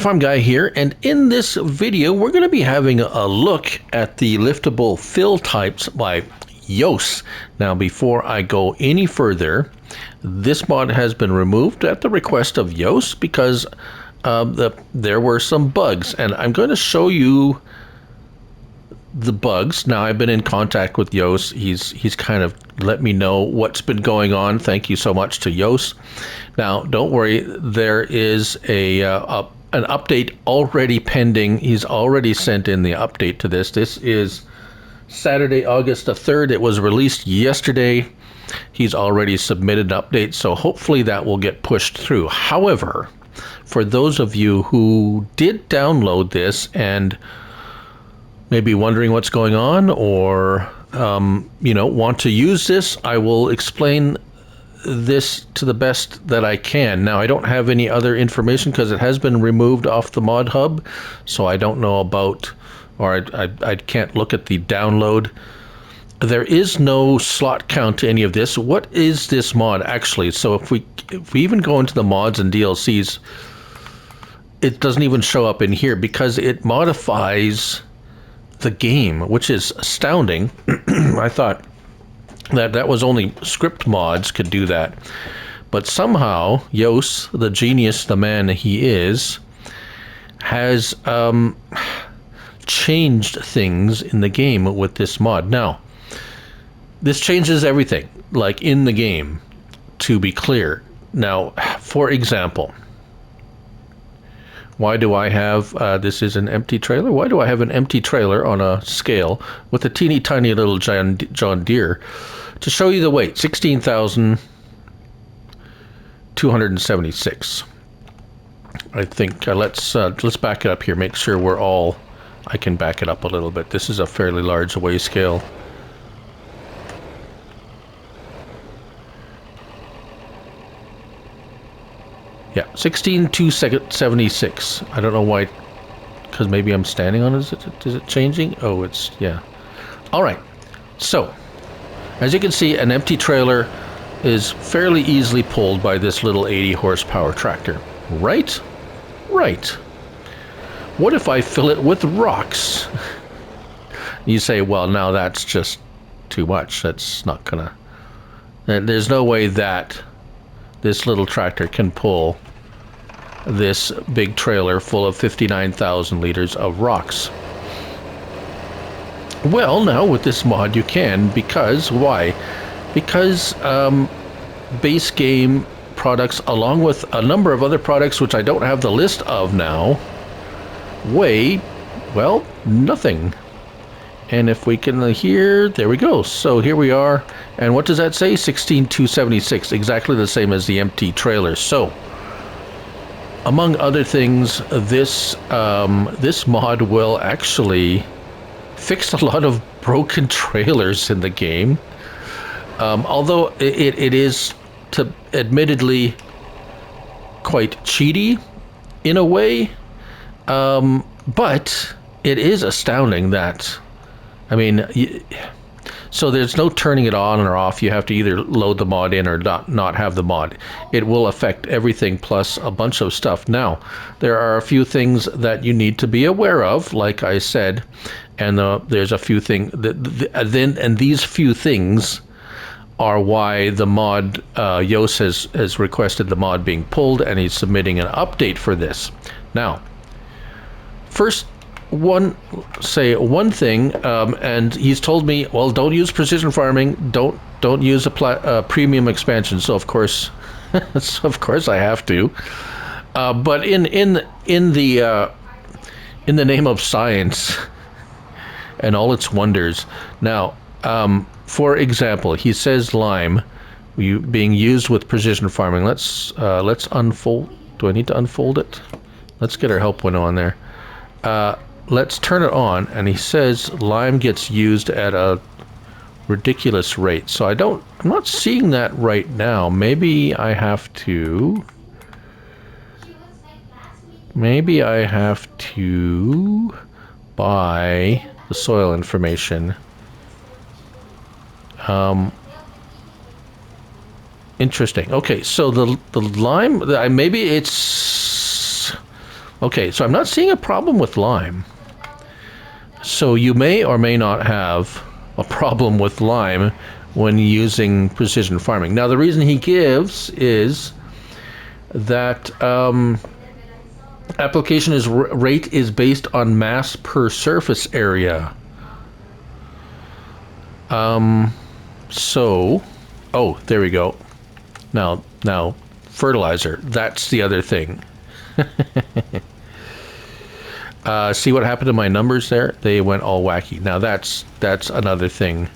Farm Guy here, and in this video we're going to be having a look at the liftable fill types by Yos. Now before I go any further, this mod has been removed at the request of Yos because there were some bugs, and I'm going to show you the bugs. Now I've been in contact with Yos. He's kind of let me know what's been going on. Thank you so much to Yos. Now don't worry, there is an update already pending. He's already sent in the update to this. This is Saturday, August the 3rd. It was released yesterday. He's already submitted an update, so hopefully that will get pushed through. However, for those of you who did download this and maybe wondering what's going on, or want to use this, I will explain this to the best that I can. Now I don't have any other information because it has been removed off the mod hub, so I don't know about, or I can't look at the download. There is no slot count to any of this. What is this mod actually? So if we even go into the mods and DLCs, it doesn't even show up in here because it modifies the game, which is astounding. I thought that was only script mods could do that, but somehow Yos, the genius, the man he is, has changed things in the game with this mod. Now this changes everything, like in the game, to be clear. Now, for example, why do I have, this is an empty trailer? Why do I have an empty trailer on a scale with a teeny tiny little John Deere? To show you the weight, 16,276. I think, let's back it up here, make sure we're all, I can back it up a little bit. This is a fairly large weigh scale. Yeah, 16,276. I don't know why, because maybe I'm standing on it. Is it changing? Oh, it's, yeah. All right. So, as you can see, an empty trailer is fairly easily pulled by this little 80 horsepower tractor. Right? Right. What if I fill it with rocks? You say, well, now that's just too much. That's not gonna... There's no way that this little tractor can pull this big trailer full of 59,000 liters of rocks. Well, now with this mod you can, because why? Because base game products, along with a number of other products which I don't have the list of now, weigh, well, nothing. And if we can here, there we go. So here we are. And what does that say? 16,276, exactly the same as the empty trailer. So, among other things, this mod will actually fix a lot of broken trailers in the game. Although it is, admittedly, quite cheaty in a way. But it is astounding that, I mean, so there's no turning it on or off. You have to either load the mod in or not have the mod. It will affect everything plus a bunch of stuff. Now, there are a few things that you need to be aware of, like I said, and there's a few things, and these few things are why the mod, Yos has requested the mod being pulled, and he's submitting an update for this. Now, first, one thing, and he's told me, well, don't use precision farming, don't use a premium expansion. So of course, I have to. But in the name of science and all its wonders. Now, for example, he says lime being used with precision farming. Let's unfold. Do I need to unfold it? Let's get our help one on there. Let's turn it on, and he says lime gets used at a ridiculous rate. So I'm not seeing that right now. Maybe I have to buy the soil information. Interesting. Okay, so the lime, maybe it's Okay, so I'm not seeing a problem with lime. So you may or may not have a problem with lime when using precision farming. Now the reason he gives is that application rate is based on mass per surface area. So, oh, there we go. Now, fertilizer. That's the other thing. See what happened to my numbers there? They went all wacky. Now that's another thing.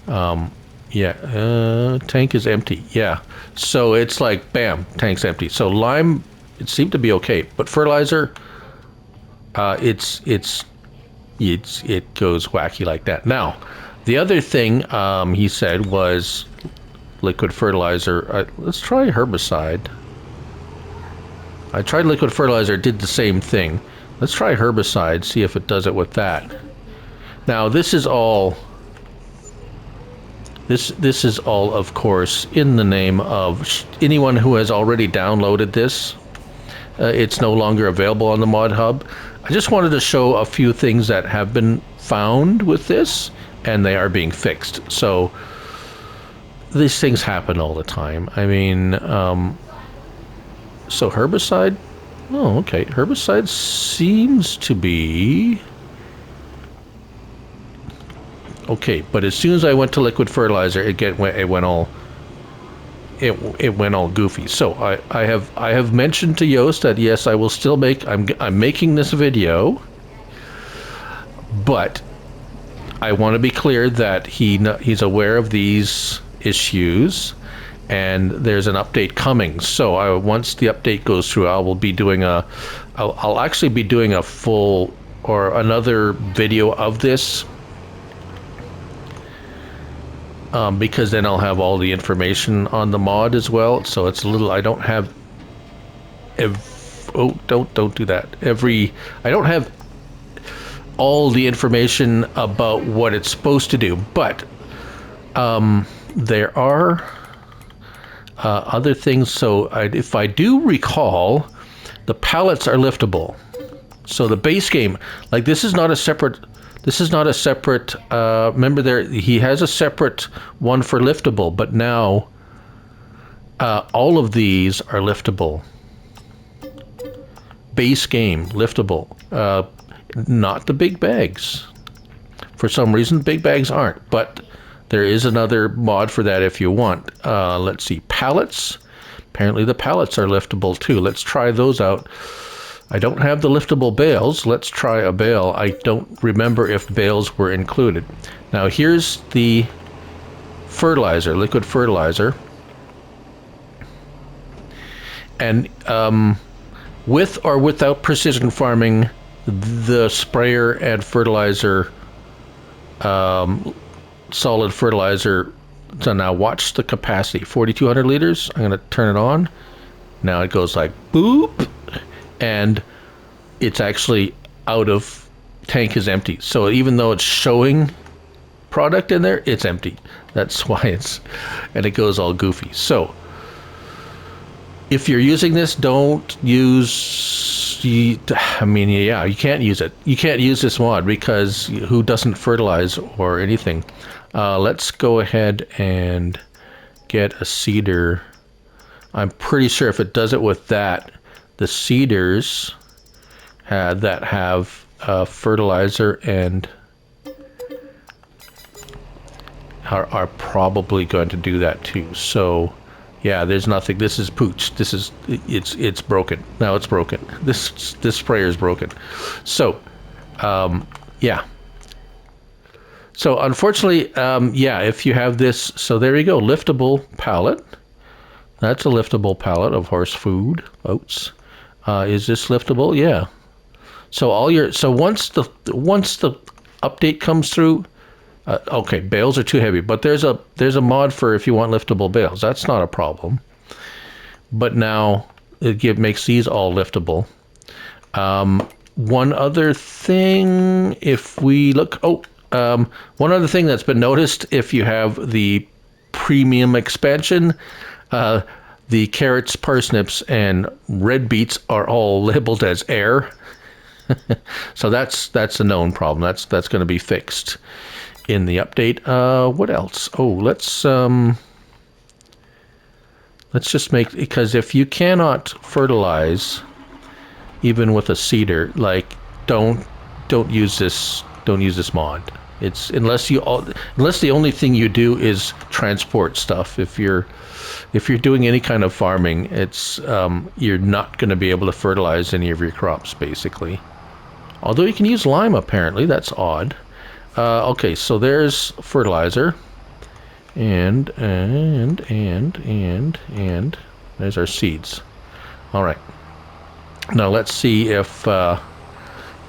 Yeah, tank is empty. Yeah, so it's like bam, tank's empty. So lime, it seemed to be okay, but fertilizer, it goes wacky like that. Now, the other thing he said was liquid fertilizer. Let's try herbicide. I tried liquid fertilizer, it did the same thing. Let's try herbicide, see if it does it with that. Now this is all, this is all, of course, in the name of anyone who has already downloaded this. It's no longer available on the Mod Hub. I just wanted to show a few things that have been found with this, and they are being fixed. So these things happen all the time. I mean, so herbicide. Oh, okay. Herbicide seems to be okay, but as soon as I went to liquid fertilizer, it went all goofy. So I have mentioned to Yoast that yes, I will still I'm making this video, but I want to be clear that he's aware of these issues. And there's an update coming. So once the update goes through, I'll actually be doing a full or another video of this, because then I'll have all the information on the mod as well. So it's a little, I don't have don't do that. I don't have all the information about what it's supposed to do, but there are other things. So if I do recall, the pallets are liftable. So the base game, like this is not a separate. Remember, there he has a separate one for liftable, but now all of these are liftable. Base game liftable, not the big bags. For some reason, big bags aren't, but there is another mod for that if you want. Let's see, pallets. Apparently the pallets are liftable too. Let's try those out. I don't have the liftable bales. Let's try a bale. I don't remember if bales were included. Now here's the fertilizer, liquid fertilizer. And with or without precision farming, the sprayer and fertilizer, solid fertilizer. So now watch the capacity, 4,200 liters. I'm going to turn it on. Now it goes like boop, and it's actually out of, tank is empty. So even though it's showing product in there, it's empty. That's why and it goes all goofy. So if you're using this, don't use, I mean, yeah, you can't use it. You can't use this mod because who doesn't fertilize or anything? Let's go ahead and get a seeder. I'm pretty sure if it does it with that, the seeders that have fertilizer and are probably going to do that too. So yeah, there's nothing. This is pooch. This is it's broken. Now it's broken. This sprayer is broken. So yeah. So unfortunately, yeah, if you have this, so there you go, liftable pallet. That's a liftable pallet of horse food, oats. Is this liftable? Yeah. So once the update comes through, okay, bales are too heavy, but there's a mod for if you want liftable bales. That's not a problem. But now it makes these all liftable. One other thing, if we look, one other thing that's been noticed, if you have the premium expansion, the carrots, parsnips, and red beets are all labeled as air. So that's a known problem. That's going to be fixed in the update. What else? Oh, let's just make, because if you cannot fertilize even with a seeder, like don't use this mod. It's unless the only thing you do is transport stuff. If you're doing any kind of farming, it's you're not going to be able to fertilize any of your crops basically. Although you can use lime apparently, that's odd. Okay, so there's fertilizer, and there's our seeds. All right. Now let's see if it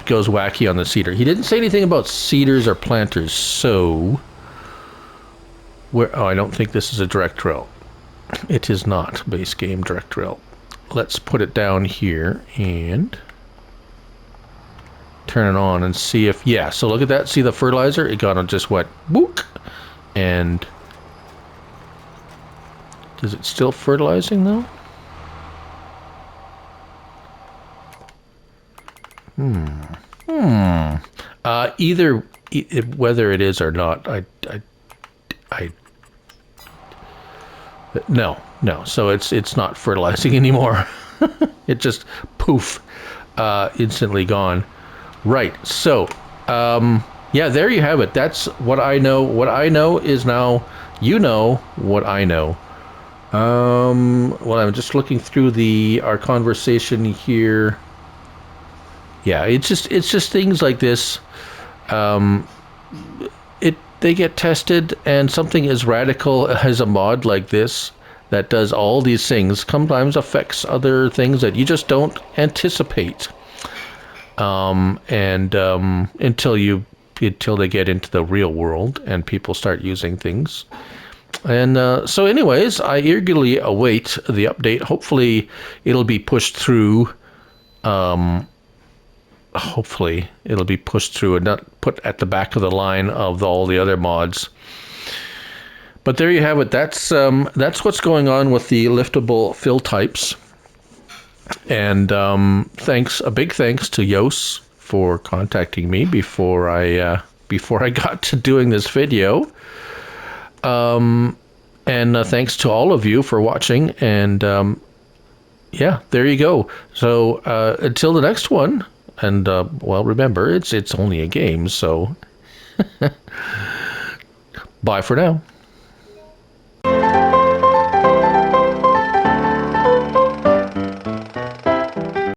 goes wacky on the seeder. He didn't say anything about seeders or planters, so oh, I don't think this is a direct drill. It is not base game direct drill. Let's put it down here and turn it on and see if, yeah, so look at that. See the fertilizer? It got on, just went book. And is it still fertilizing though? Either whether it is or not, no. So it's not fertilizing anymore. It just poof, instantly gone. Right. So, yeah, there you have it. That's what I know. What I know is now you know what I know. Well, I'm just looking through our conversation here. Yeah, it's just things like this. They get tested, and something as radical as a mod like this that does all these things sometimes affects other things that you just don't anticipate. Until they get into the real world and people start using things. And so anyways, I eagerly await the update. Hopefully it'll be pushed through. Hopefully it'll be pushed through and not put at the back of the line of all the other mods. But there you have it. That's what's going on with the liftable fill types. And a big thanks to Yos for contacting me before I got to doing this video. And thanks to all of you for watching. And yeah, there you go. So until the next one. And well, remember, it's only a game. So bye for now.